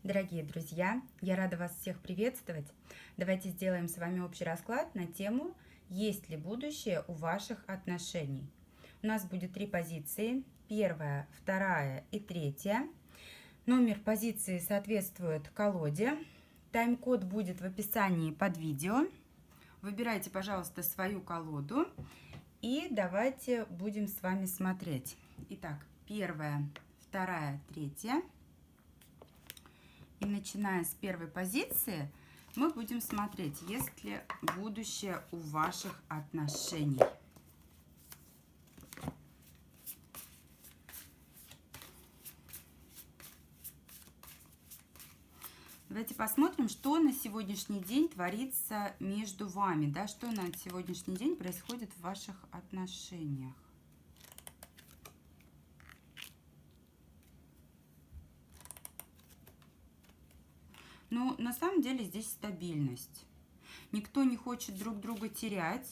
Дорогие друзья, я рада вас всех приветствовать. Давайте сделаем с вами общий расклад на тему «Есть ли будущее у ваших отношений?». У нас будет 3 позиции, первая, вторая и третья. Номер позиции соответствует колоде. Тайм-код будет в описании под видео. Выбирайте, пожалуйста, свою колоду и давайте будем с вами смотреть. Итак, первая, вторая, третья. И начиная с первой позиции, мы будем смотреть, есть ли будущее у ваших отношений. Давайте посмотрим, что на сегодняшний день творится между вами, да, что на сегодняшний день происходит в ваших отношениях. Ну, на самом деле здесь стабильность. Никто не хочет друг друга терять,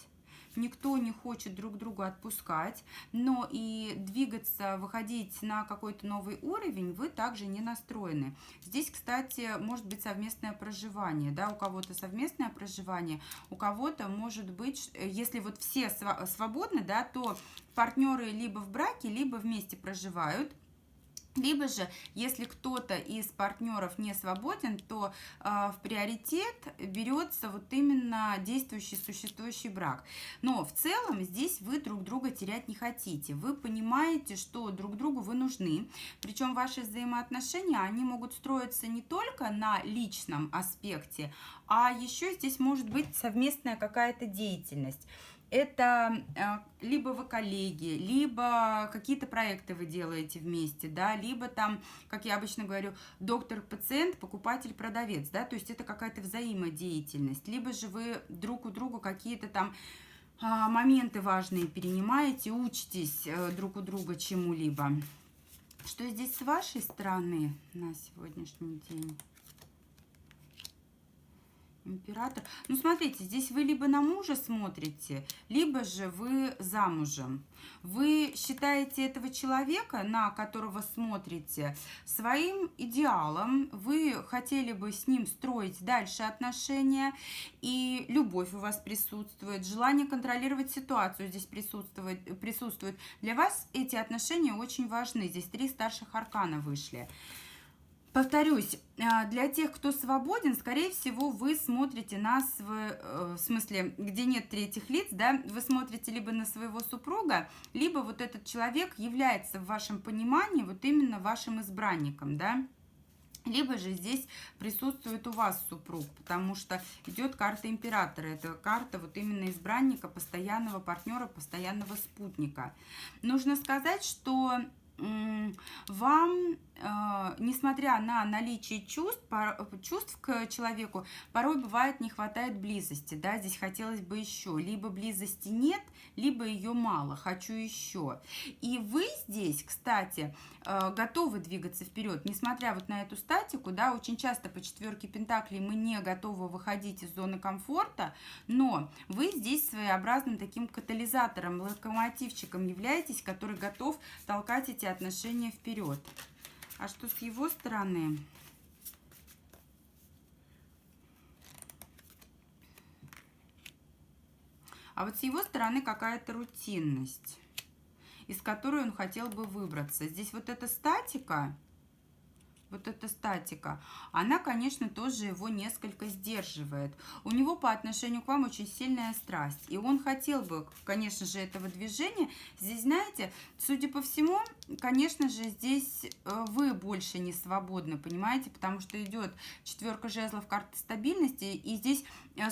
никто не хочет друг друга отпускать, но и двигаться, выходить на какой-то новый уровень вы также не настроены. Здесь, кстати, может быть совместное проживание, да, у кого-то совместное проживание, у кого-то может быть, если вот все свободны, да, то партнеры либо в браке, либо вместе проживают. Либо же, если кто-то из партнеров не свободен, то в приоритет берется вот именно действующий, существующий брак. Но в целом здесь вы друг друга терять не хотите. Вы понимаете, что друг другу вы нужны. Причем ваши взаимоотношения, они могут строиться не только на личном аспекте, а еще здесь может быть совместная какая-то деятельность. Это либо вы коллеги, либо какие-то проекты вы делаете вместе, да, либо там, как я обычно говорю, доктор-пациент, покупатель-продавец, да, то есть это какая-то взаимодеятельность, либо же вы друг у друга какие-то там моменты важные перенимаете, учитесь друг у друга чему-либо. Что здесь с вашей стороны на сегодняшний день? Император. Ну, смотрите, здесь вы либо на мужа смотрите, либо же вы замужем. Вы считаете этого человека, на которого смотрите, своим идеалом. Вы хотели бы с ним строить дальше отношения, и любовь у вас присутствует, желание контролировать ситуацию здесь присутствует. Для вас эти отношения очень важны. Здесь 3 старших аркана вышли. Повторюсь, для тех, кто свободен, скорее всего, вы смотрите в смысле, где нет третьих лиц, да, вы смотрите либо на своего супруга, либо вот этот человек является в вашем понимании вот именно вашим избранником, да. Либо же здесь присутствует у вас супруг, потому что идет карта императора. Это карта вот именно избранника, постоянного партнера, постоянного спутника. Нужно сказать, что вам, несмотря на наличие чувств к человеку, порой бывает не хватает близости, да, здесь хотелось бы еще, либо близости нет, либо ее мало, хочу еще. И вы здесь, кстати, готовы двигаться вперед, несмотря вот на эту статику, да, очень часто по 4 пентаклей мы не готовы выходить из зоны комфорта, но вы здесь своеобразным таким катализатором, локомотивчиком являетесь, который готов толкать эти отношения вперед. А что с его стороны? А вот с его стороны какая-то рутинность, из которой он хотел бы выбраться. Здесь вот эта статика, она, конечно, тоже его несколько сдерживает. У него по отношению к вам очень сильная страсть, и он хотел бы, конечно же, этого движения. Здесь, знаете, судя по всему, конечно же, здесь вы больше не свободны, понимаете, потому что идет 4 жезлов, карта стабильности, и здесь,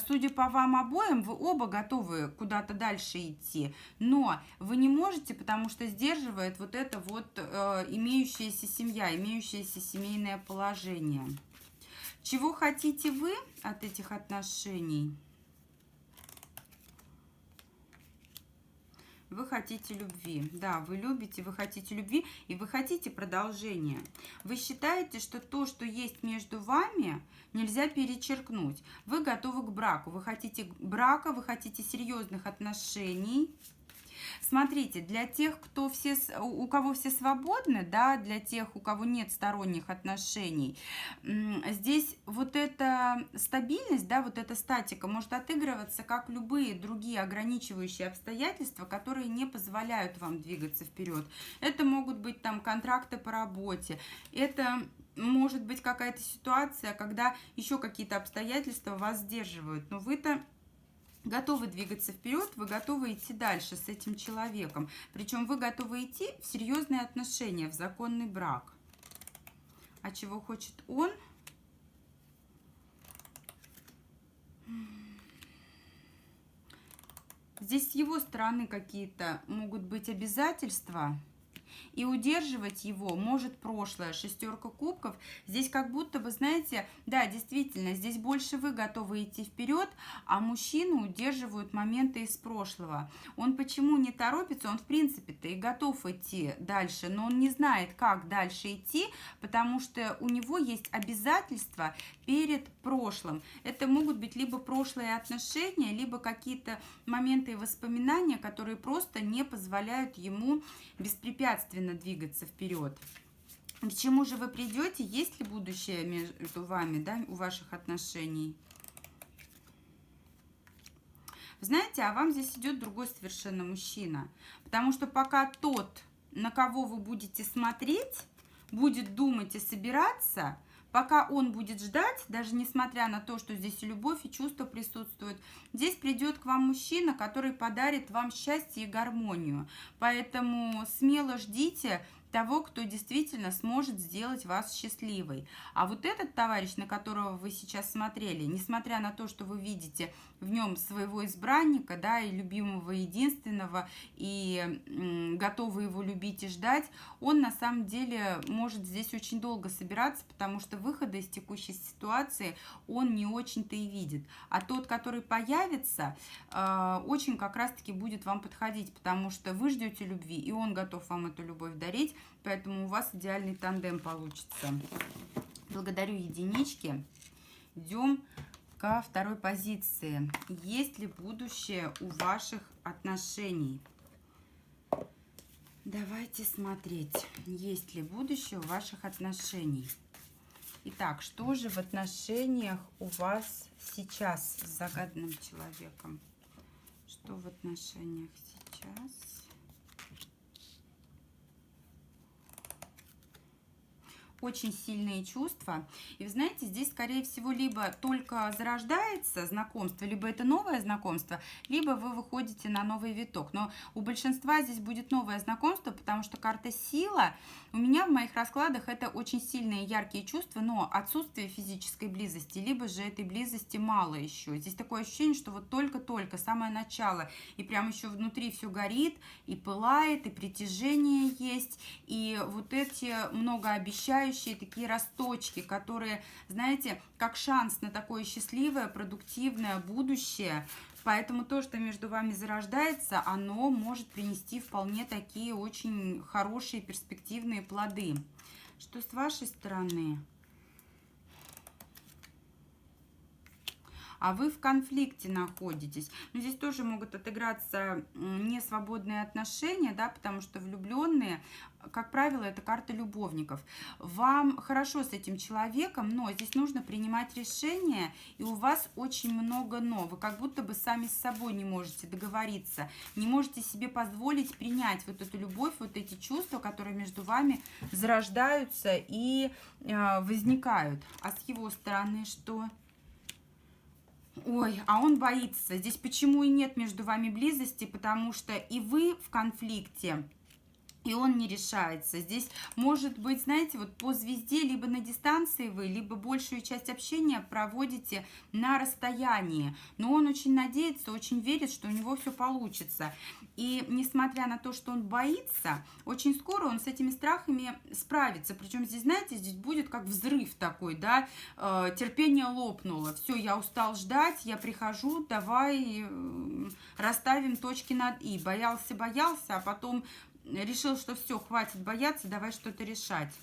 судя по вам обоим, вы оба готовы куда-то дальше идти, но вы не можете, потому что сдерживает вот это вот имеющаяся семья, имеющееся семейное положение. Чего хотите вы от этих отношений? Вы хотите любви. Да, вы любите, вы хотите любви, и вы хотите продолжения. Вы считаете, что то, что есть между вами, нельзя перечеркнуть. Вы готовы к браку. Вы хотите брака, вы хотите серьезных отношений. Смотрите, для тех, у кого все свободны, да, для тех, у кого нет сторонних отношений, здесь вот эта стабильность, да, вот эта статика может отыгрываться как любые другие ограничивающие обстоятельства, которые не позволяют вам двигаться вперед. Это могут быть там контракты по работе, это может быть какая-то ситуация, когда еще какие-то обстоятельства вас сдерживают, но вы-то готовы двигаться вперед, вы готовы идти дальше с этим человеком. Причем вы готовы идти в серьезные отношения, в законный брак. А чего хочет он? Здесь с его стороны какие-то могут быть обязательства. И удерживать его может прошлое, шестерка кубков. Здесь как будто бы, знаете, да, действительно, здесь больше вы готовы идти вперед, а мужчину удерживают моменты из прошлого. Он почему не торопится? Он в принципе-то и готов идти дальше, но он не знает, как дальше идти, потому что у него есть обязательства перед прошлым. Это могут быть либо прошлые отношения, либо какие-то моменты и воспоминания, которые просто не позволяют ему беспрепятственно двигаться вперед. К чему же вы придете? Есть ли будущее между вами, да, у ваших отношений? Знаете, а вам здесь идет другой совершенно мужчина. Потому что пока тот, на кого вы будете смотреть, будет думать и собираться, пока он будет ждать, даже несмотря на то, что здесь и любовь, и чувства присутствуют, здесь придет к вам мужчина, который подарит вам счастье и гармонию. Поэтому смело ждите того, кто действительно сможет сделать вас счастливой. А вот этот товарищ, на которого вы сейчас смотрели, несмотря на то, что вы видите в нем своего избранника, да, и любимого единственного, и готовы его любить и ждать, он на самом деле может здесь очень долго собираться, потому что выхода из текущей ситуации он не очень-то и видит. А тот, который появится, очень как раз-таки будет вам подходить, потому что вы ждете любви, и он готов вам эту любовь дарить, поэтому у вас идеальный тандем получится. Благодарю единички. Идем ко второй позиции. Есть ли будущее у ваших отношений? Давайте смотреть, есть ли будущее у ваших отношений. Итак, что же в отношениях у вас сейчас с загаданным человеком? Что в отношениях сейчас? Очень сильные чувства. И вы знаете, здесь, скорее всего, либо только зарождается знакомство, либо это новое знакомство, либо вы выходите на новый виток. Но у большинства здесь будет новое знакомство, потому что карта сила у меня в моих раскладах это очень сильные яркие чувства, но отсутствие физической близости, либо же этой близости мало еще. Здесь такое ощущение, что вот только-только самое начало, и прям еще внутри все горит, и пылает, и притяжение есть, и вот эти многообещающие такие росточки, которые, знаете, как шанс на такое счастливое, продуктивное будущее. Поэтому то, что между вами зарождается, оно может принести вполне такие очень хорошие перспективные плоды. Что с вашей стороны? А вы в конфликте находитесь. Но здесь тоже могут отыграться несвободные отношения, да, потому что влюбленные, как правило, это карта любовников. Вам хорошо с этим человеком, но здесь нужно принимать решения, и у вас очень много «но». Вы как будто бы сами с собой не можете договориться, не можете себе позволить принять вот эту любовь, вот эти чувства, которые между вами зарождаются и возникают. А с его стороны что? Ой, а он боится. Здесь почему и нет между вами близости? Потому что и вы в конфликте, и он не решается. Здесь может быть, знаете, вот по звезде либо на дистанции вы, либо большую часть общения проводите на расстоянии. Но он очень надеется, очень верит, что у него все получится. И несмотря на то, что он боится, очень скоро он с этими страхами справится. Причем здесь, знаете, здесь будет как взрыв такой, да, терпение лопнуло. Все, я устал ждать, я прихожу, давай расставим точки над «и». Боялся, а потом решил, что все, хватит бояться, давай что-то решать.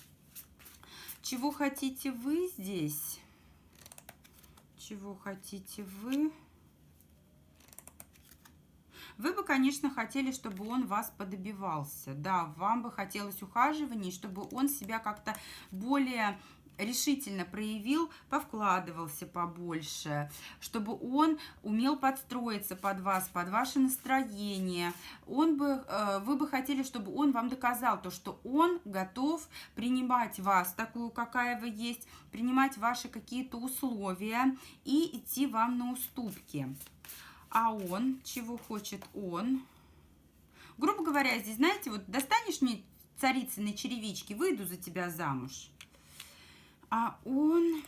Чего хотите вы здесь? Чего хотите вы? Вы бы, конечно, хотели, чтобы он вас подобивался. Да, вам бы хотелось ухаживаний, чтобы он себя как-то более решительно проявил, повкладывался побольше, чтобы он умел подстроиться под вас, под ваше настроение. Вы бы хотели, чтобы он вам доказал то, что он готов принимать вас такую, какая вы есть, принимать ваши какие-то условия и идти вам на уступки. А он, чего хочет он? Грубо говоря, здесь, знаете, вот достанешь мне царицыной черевички, выйду за тебя замуж. А он...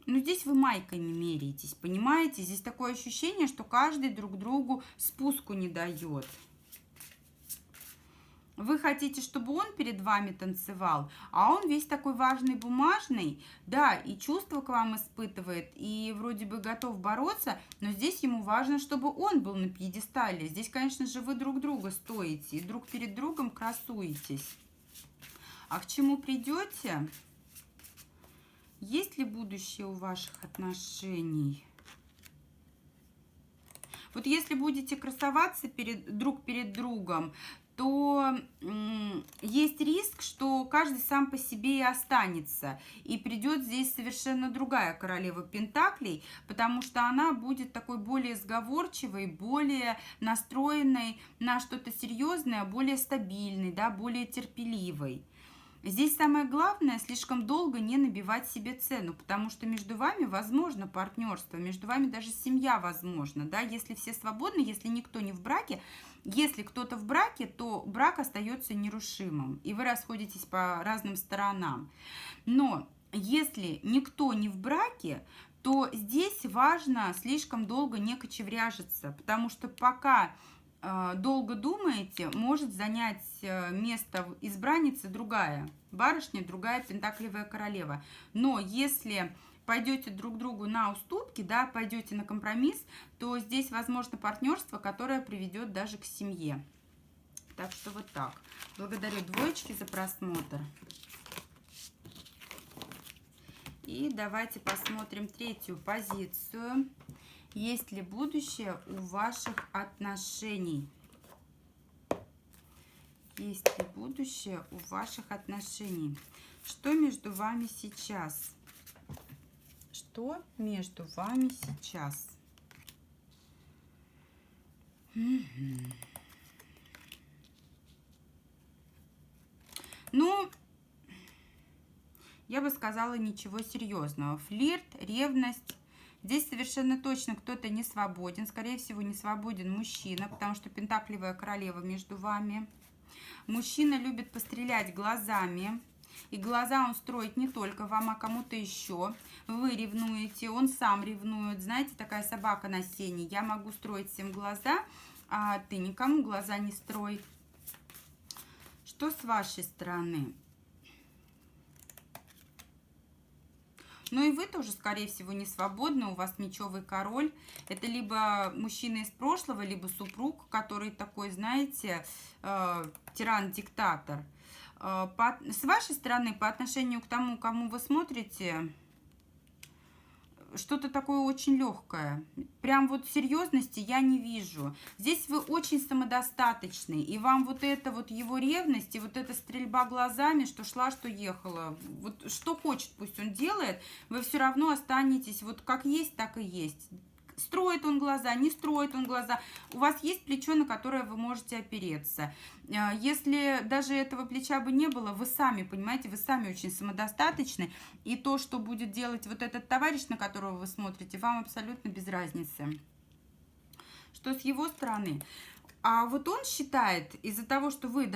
Ну, здесь вы майками меряетесь, понимаете? Здесь такое ощущение, что каждый друг другу спуску не дает. Вы хотите, чтобы он перед вами танцевал, а он весь такой важный, бумажный, да, и чувства к вам испытывает, и вроде бы готов бороться, но здесь ему важно, чтобы он был на пьедестале. Здесь, конечно же, вы друг друга стоите и друг перед другом красуетесь. А к чему придете? Есть ли будущее у ваших отношений? Вот если будете красоваться друг перед другом, то есть риск, что каждый сам по себе и останется. И придет здесь совершенно другая королева Пентаклей, потому что она будет такой более сговорчивой, более настроенной на что-то серьезное, более стабильной, да, более терпеливой. Здесь самое главное, слишком долго не набивать себе цену, потому что между вами возможно партнерство, между вами даже семья возможна, да, если все свободны, если никто не в браке. Если кто-то в браке, то брак остается нерушимым, и вы расходитесь по разным сторонам. Но если никто не в браке, то здесь важно слишком долго не кочевряжиться, потому что пока долго думаете, может занять место избранницы другая барышня, другая пентаклевая королева. Но если пойдете друг другу на уступки, да, пойдете на компромисс, то здесь возможно партнерство, которое приведет даже к семье. Так что вот так. Благодарю двоечки за просмотр. И давайте посмотрим третью позицию. Есть ли будущее у ваших отношений? Есть ли будущее у ваших отношений? Что между вами сейчас? Что между вами сейчас? Ну, я бы сказала, ничего серьезного. Флирт, ревность. Здесь совершенно точно кто-то не свободен. Скорее всего, не свободен мужчина, потому что пентаклевая королева между вами. Мужчина любит пострелять глазами. И глаза он строит не только вам, а кому-то еще. Вы ревнуете, он сам ревнует. Знаете, такая собака на сене. Я могу строить всем глаза, а ты никому глаза не строй. Что с вашей стороны? Ну и вы тоже, скорее всего, не свободны. У вас мечевый король. Это либо мужчина из прошлого, либо супруг, который такой, знаете, тиран-диктатор. С вашей стороны, по отношению к тому, кому вы смотрите, что-то такое очень легкое. Прям вот серьезности я не вижу. Здесь вы очень самодостаточный. И вам вот это вот его ревность и вот эта стрельба глазами, что шла, что ехала. Вот что хочет, пусть он делает. Вы все равно останетесь вот как есть, так и есть. Строит он глаза, не строит он глаза. У вас есть плечо, на которое вы можете опереться. Если даже этого плеча бы не было, вы сами, понимаете, вы сами очень самодостаточны. И то, что будет делать вот этот товарищ, на которого вы смотрите, вам абсолютно без разницы. Что с его стороны? А вот он считает, из-за того, что вы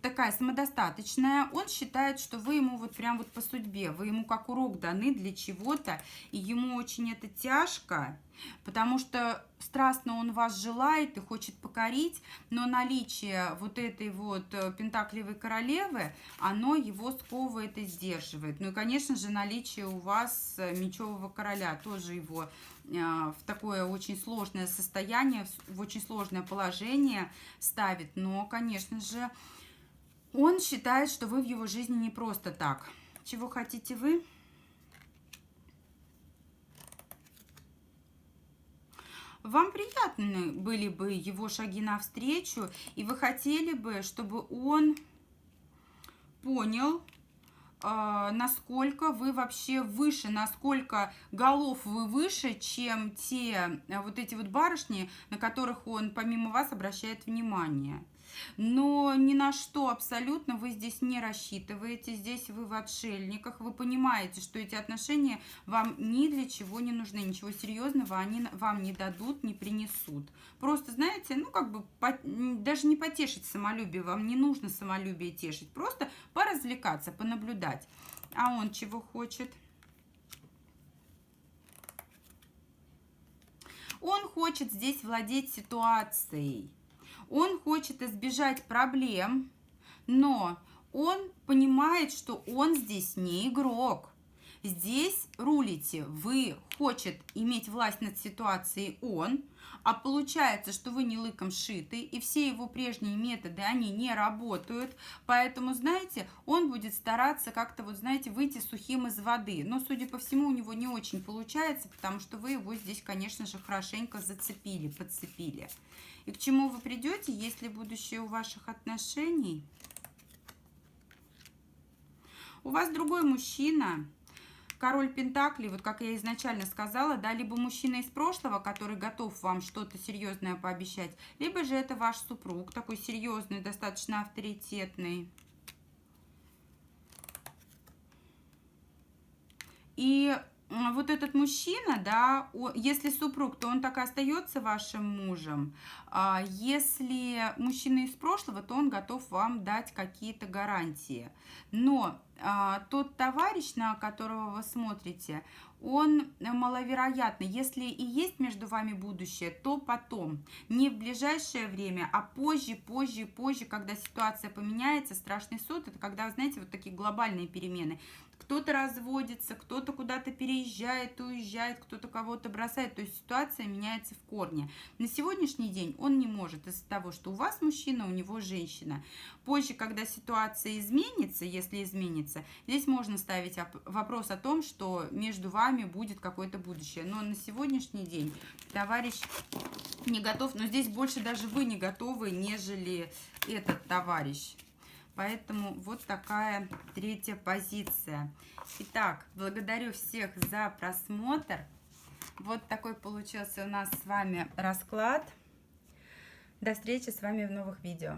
такая самодостаточная, он считает, что вы ему вот прям вот по судьбе, вы ему как урок даны для чего-то, и ему очень это тяжко, потому что страстно он вас желает и хочет покорить, но наличие вот этой вот пентаклевой королевы, оно его сковывает и сдерживает. Ну и, конечно же, наличие у вас мечевого короля тоже его в такое очень сложное состояние, в очень сложное положение ставит. Но, конечно же, он считает, что вы в его жизни не просто так. Чего хотите вы? вам приятны были бы его шаги навстречу, и вы хотели бы, чтобы он понял, насколько вы вообще выше, насколько голов вы выше, чем те вот эти вот барышни, на которых он помимо вас обращает внимание. Но ни на что абсолютно вы здесь не рассчитываете, здесь вы в отшельниках, вы понимаете, что эти отношения вам ни для чего не нужны, ничего серьезного они вам не дадут, не принесут. Просто, знаете, ну как бы даже не потешить самолюбие, вам не нужно самолюбие тешить, просто поразвлекаться, понаблюдать. А он чего хочет? Он хочет здесь владеть ситуацией. Он хочет избежать проблем, но он понимает, что он здесь не игрок. Здесь рулите вы, хочет иметь власть над ситуацией он, а получается, что вы не лыком шиты, и все его прежние методы, они не работают, поэтому, знаете, он будет стараться как-то, вот знаете, выйти сухим из воды, но, судя по всему, у него не очень получается, потому что вы его здесь, конечно же, хорошенько зацепили, подцепили. И к чему вы придете, если будущее у ваших отношений? У вас другой мужчина, король Пентаклей, вот как я изначально сказала, да, либо мужчина из прошлого, который готов вам что-то серьезное пообещать, либо же это ваш супруг, такой серьезный, достаточно авторитетный. И вот этот мужчина, да, если супруг, то он так и остается вашим мужем. Если мужчина из прошлого, то он готов вам дать какие-то гарантии. Но тот товарищ, на которого вы смотрите, он маловероятный. Если и есть между вами будущее, то потом. Не в ближайшее время, а позже, когда ситуация поменяется. Страшный суд — это когда, знаете, вот такие глобальные перемены. Кто-то разводится, кто-то куда-то переезжает, уезжает, кто-то кого-то бросает. То есть ситуация меняется в корне. На сегодняшний день он не может из-за того, что у вас мужчина, у него женщина. Позже, когда ситуация изменится, если изменится, здесь можно ставить вопрос о том, что между вами будет какое-то будущее. Но на сегодняшний день товарищ не готов. Но здесь больше даже вы не готовы, нежели этот товарищ. Поэтому вот такая третья позиция. Итак, благодарю всех за просмотр. Вот такой получился у нас с вами расклад. До встречи с вами в новых видео.